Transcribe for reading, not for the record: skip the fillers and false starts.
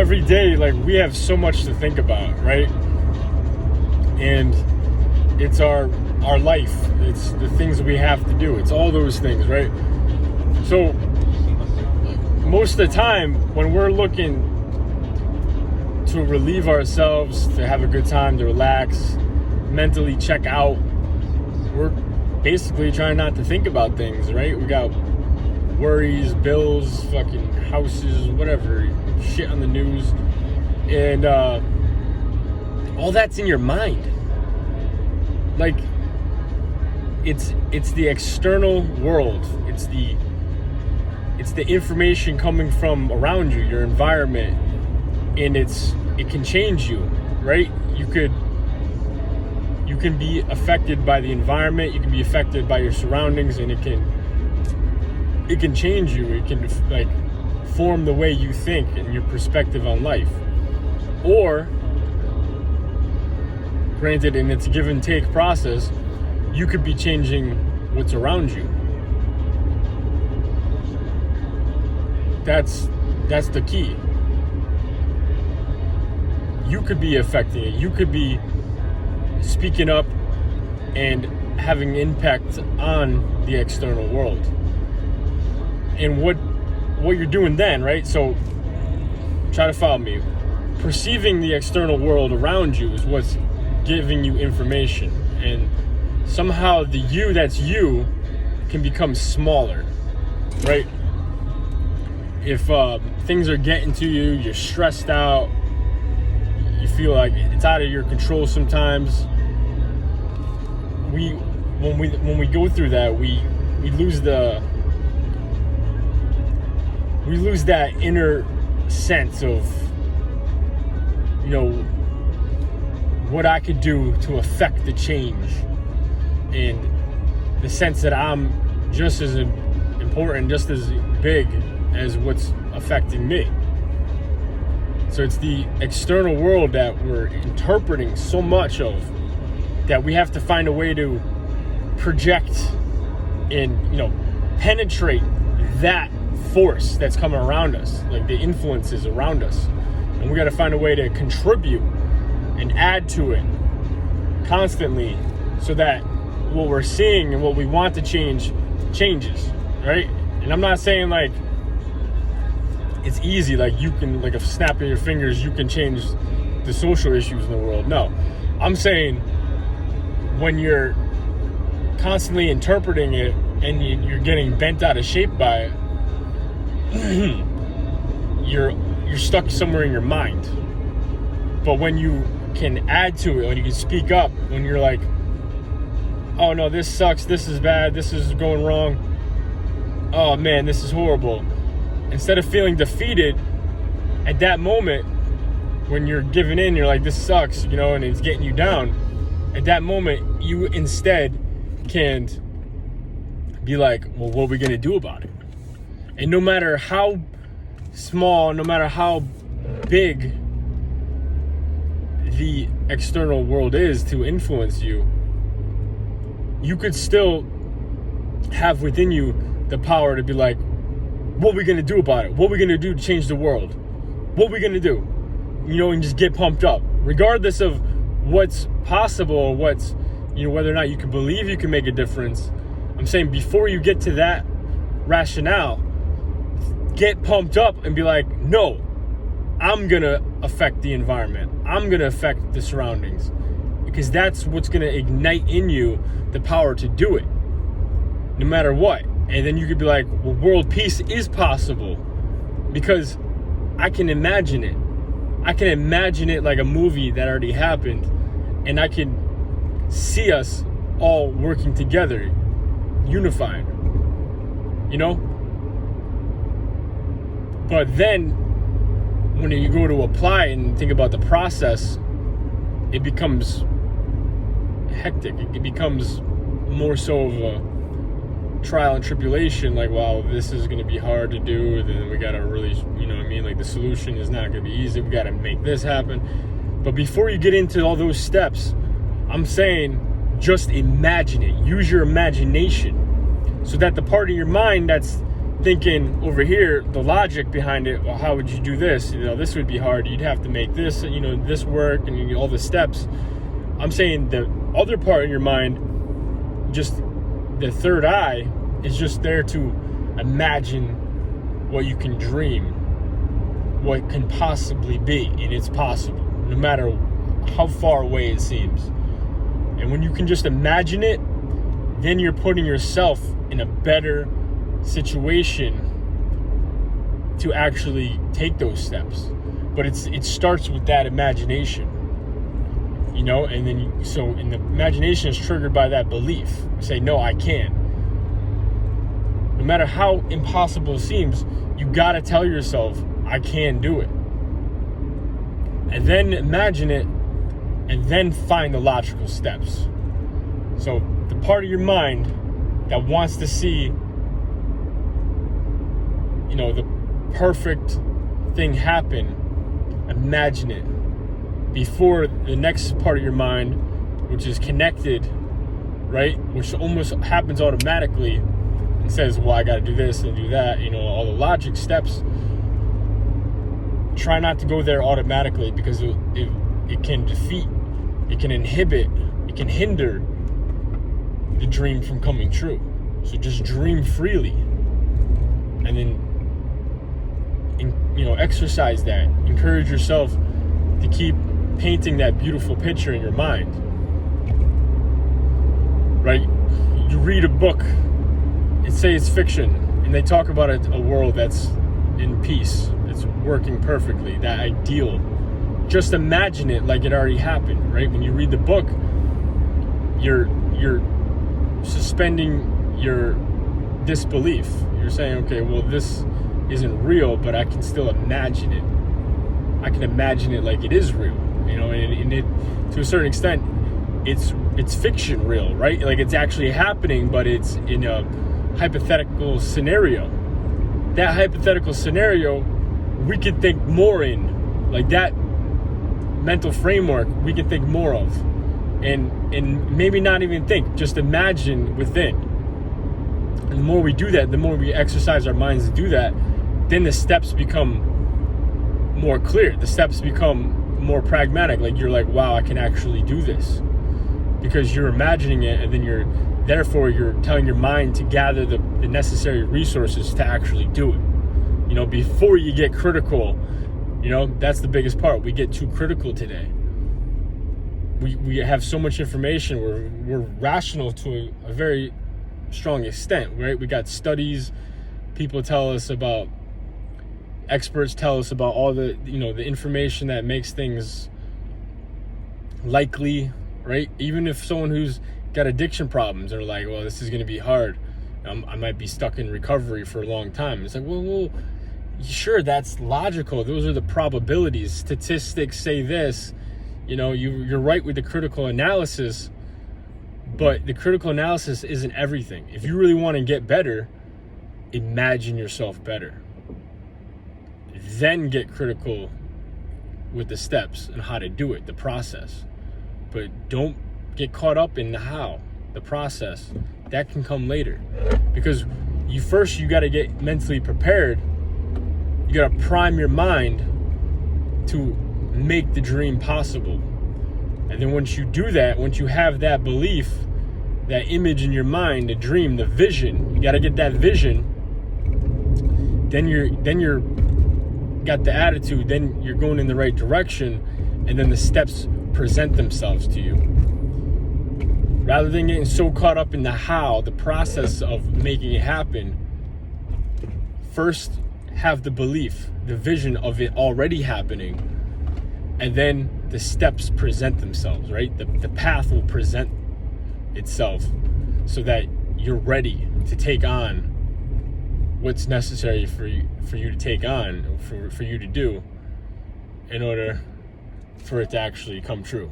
every day, like, we have so much to think about, right? And it's our life. It's the things we have to do. It's all those things, right? So most of the time when we're looking to relieve ourselves, to have a good time, to relax, mentally check out, we're basically trying not to think about things, right? We got worries, bills, fucking houses, whatever, shit on the news, and all that's in your mind. Like, it's the external world. It's the information coming from around you, your environment, and it can change you, right? You can be affected by the environment, you can be affected by your surroundings, and it can change you. It can, like, form the way you think and your perspective on life. Or, granted, and it's a give and take process, you could be changing what's around you. That's the key. You could be affecting it. You could be speaking up and having impact on the external world. And what you're doing then, right? So try to follow me. Perceiving the external world around you is what's giving you information, and somehow the you that's you can become smaller, right? If things are getting to you, you're stressed out, you feel like it's out of your control sometimes, when we go through that, we lose that inner sense of, you know, what I could do to affect the change, and the sense that I'm just as important, just as big as what's affecting me. So it's the external world that we're interpreting so much of, that we have to find a way to project and, you know, penetrate that force that's coming around us, like the influences around us. And we got to find a way to contribute and add to it constantly, so that what we're seeing and what we want to change changes, right? And I'm not saying like it's easy, like you can, like a snap of your fingers, you can change the social issues in the world. No, I'm saying when you're constantly interpreting it and you're getting bent out of shape by it, you're stuck somewhere in your mind. But when you can add to it, when you can speak up, when you're like, oh no, this sucks, this is bad, this is going wrong, oh man, this is horrible. Instead of feeling defeated at that moment, when you're giving in, you're like, this sucks, you know, and it's getting you down. At that moment, you instead can be like, well, what are we going to do about it? And no matter how small, no matter how big the external world is to influence you, you could still have within you the power to be like, what are we going to do about it? What are we going to do to change the world? What are we going to do? You know, and just get pumped up, regardless of what's possible or what's, you know, whether or not you can believe you can make a difference. I'm saying before you get to that rationale, get pumped up and be like, no, I'm going to affect the environment. I'm going to affect the surroundings, because that's what's going to ignite in you the power to do it, no matter what. And then you could be like, well, world peace is possible because I can imagine it. I can imagine it like a movie that already happened, and I can see us all working together, unified, you know? But then when you go to apply and think about the process, it becomes hectic. It becomes more so of a trial and tribulation, like, wow, this is going to be hard to do, then we got to really, you know what I mean, like the solution is not going to be easy, we got to make this happen. But before you get into all those steps, I'm saying just imagine it. Use your imagination, so that the part of your mind that's thinking over here, the logic behind it, well, how would you do this? This would be hard. You'd have to make this, this work and all the steps. I'm saying the other part in your mind, just the third eye, is just there to imagine what you can dream, what can possibly be, and it's possible, no matter how far away it seems. And when you can just imagine it, then you're putting yourself in a better situation to actually take those steps. But it starts with that imagination, and then and the imagination is triggered by that belief. You say, no, I can. No matter how impossible it seems, you gotta tell yourself, I can do it. And then imagine it, and then find the logical steps. So the part of your mind that wants to see, the perfect thing happen, imagine it before the next part of your mind, which is connected, right? Which almost happens automatically and says, well, I got to do this and do that, all the logic steps. Try not to go there automatically, because it can defeat, it can inhibit, it can hinder the dream from coming true. So just dream freely, and then exercise that. Encourage yourself to keep painting that beautiful picture in your mind, right? You read a book, and say it's fiction, and they talk about a world that's in peace, it's working perfectly, that ideal. Just imagine it like it already happened, right? When you read the book, you're suspending your disbelief. You're saying, okay, well, this isn't real, but I can still imagine it. I can imagine it like it is real, and it, to a certain extent, it's fiction real, right? Like it's actually happening, but it's in a hypothetical scenario. That hypothetical scenario, we could think more in, like that mental framework, we can think more of, and maybe not even think, just imagine within. And the more we do that, the more we exercise our minds to do that, then the steps become more clear. The steps become more pragmatic. Like you're like, wow, I can actually do this, because you're imagining it, and then you're telling your mind to gather the necessary resources to actually do it. Before you get critical, that's the biggest part. We get too critical today. We have so much information. We're rational to a very strong extent, right? We got studies, people tell us about, experts tell us about all the the information that makes things likely, right? Even if someone who's got addiction problems are like, well, this is going to be hard, I might be stuck in recovery for a long time. It's like, well, sure, that's logical. Those are the probabilities. Statistics say this. You're right with the critical analysis, but the critical analysis isn't everything. If you really want to get better, imagine yourself better. Then get critical with the steps and how to do it, the process. But don't get caught up in the how, the process. That can come later, because you got to get mentally prepared. You got to prime your mind to make the dream possible. And then once you do that, once you have that belief, that image in your mind, the dream, the vision, you got to get that vision. Then you're got the attitude, then you're going in the right direction, and then the steps present themselves to you. Rather than getting so caught up in the how, the process of making it happen, first have the belief, the vision of it already happening, and then the steps present themselves, right? The path will present itself so that you're ready to take on what's necessary for you to take on, for you to do, in order for it to actually come true.